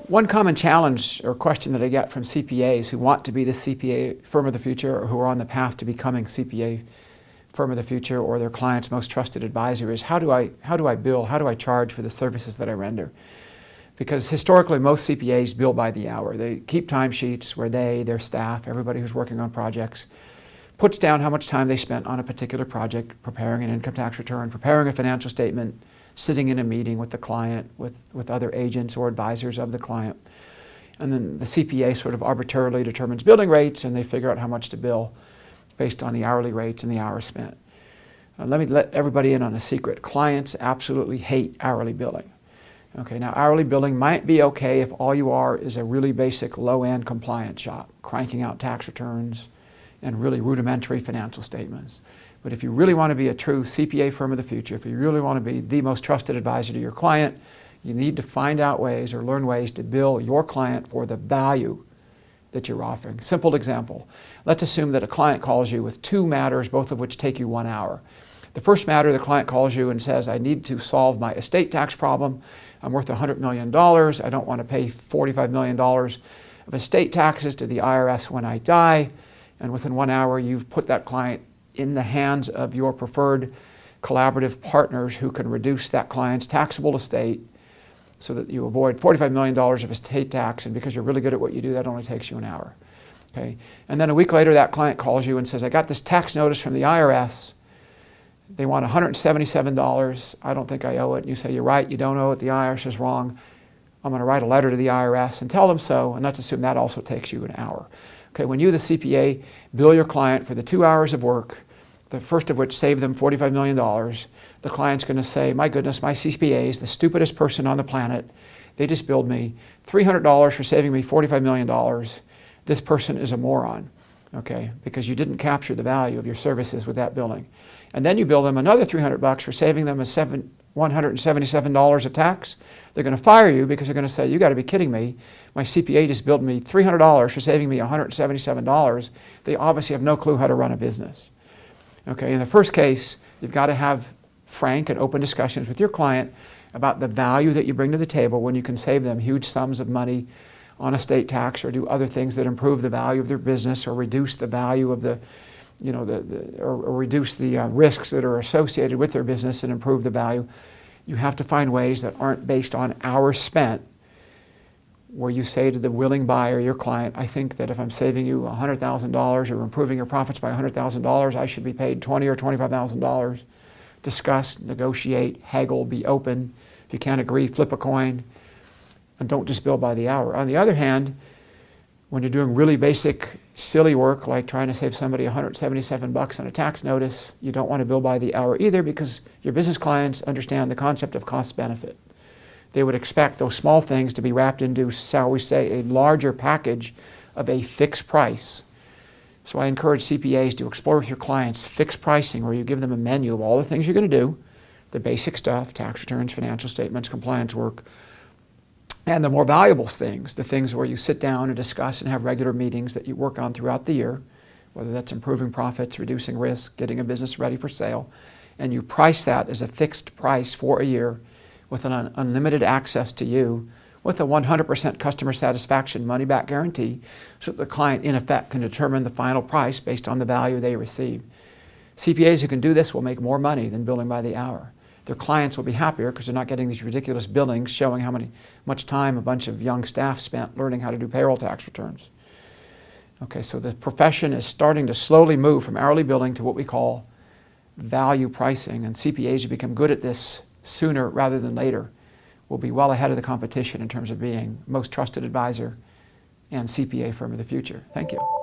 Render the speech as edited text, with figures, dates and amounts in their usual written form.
One common challenge or question that I get from CPAs who want to be the CPA firm of the future or who are on the path to becoming CPA firm of the future or their client's most trusted advisor is how do I bill, how do I charge for the services that I render? Because historically most CPAs bill by the hour. They keep timesheets where their staff, everybody who's working on projects, puts down how much time they spent on a particular project, preparing an income tax return, preparing a financial statement, sitting in a meeting with the client, with other agents or advisors of the client. And then the CPA sort of arbitrarily determines billing rates and they figure out how much to bill based on the hourly rates and the hours spent. Let me let everybody in on a secret. Clients absolutely hate hourly billing. Okay, now hourly billing might be okay if all you are is a really basic low-end compliance shop, cranking out tax returns and really rudimentary financial statements. But if you really want to be a true CPA firm of the future, if you really want to be the most trusted advisor to your client, you need to find out ways or learn ways to bill your client for the value that you're offering. Simple example. Let's assume that a client calls you with two matters, both of which take you 1 hour. The first matter, the client calls you and says, I need to solve my estate tax problem. I'm worth $100 million. I don't want to pay $45 million of estate taxes to the IRS when I die. And within 1 hour, you've put that client in the hands of your preferred collaborative partners who can reduce that client's taxable estate so that you avoid $45 million of estate tax, and because you're really good at what you do, that only takes you an hour. Okay? And then a week later, that client calls you and says, I got this tax notice from the IRS. They want $177. I don't think I owe it. And you say, you're right, you don't owe it. The IRS is wrong. I'm going to write a letter to the IRS and tell them so, and let's assume that also takes you an hour. Okay, when you, the CPA, bill your client for the 2 hours of work, the first of which saved them $45 million, the client's going to say, my goodness, my CPA is the stupidest person on the planet. They just billed me $300 for saving me $45 million. This person is a moron, okay, because you didn't capture the value of your services with that billing. And then you bill them another $300 for saving them $177 of tax. They're going to fire you because they're going to say, you got to be kidding me. My CPA just billed me $300 for saving me $177. They obviously have no clue how to run a business. Okay, in the first case, you've got to have frank and open discussions with your client about the value that you bring to the table when you can save them huge sums of money on estate tax or do other things that improve the value of their business or reduce the value of or reduce the risks that are associated with their business and improve the value. You have to find ways that aren't based on hours spent, where you say to the willing buyer, your client, I think that if I'm saving you $100,000 or improving your profits by $100,000, I should be paid $20,000 or $25,000. Discuss, negotiate, haggle, be open. If you can't agree, flip a coin, and don't just bill by the hour. On the other hand, when you're doing really basic, silly work like trying to save somebody $177 on a tax notice, you don't want to bill by the hour either because your business clients understand the concept of cost benefit. They would expect those small things to be wrapped into, shall we say, a larger package of a fixed price. So I encourage CPAs to explore with your clients fixed pricing, where you give them a menu of all the things you're going to do, the basic stuff, tax returns, financial statements, compliance work, and the more valuable things, the things where you sit down and discuss and have regular meetings that you work on throughout the year, whether that's improving profits, reducing risk, getting a business ready for sale, and you price that as a fixed price for a year with an unlimited access to you with a 100% customer satisfaction money-back guarantee so that the client, in effect, can determine the final price based on the value they receive. CPAs who can do this will make more money than billing by the hour. Their clients will be happier because they're not getting these ridiculous billings showing how much time a bunch of young staff spent learning how to do payroll tax returns. Okay, so the profession is starting to slowly move from hourly billing to what we call value pricing, and CPAs who become good at this sooner rather than later will be well ahead of the competition in terms of being most trusted advisor and CPA firm of the future. Thank you.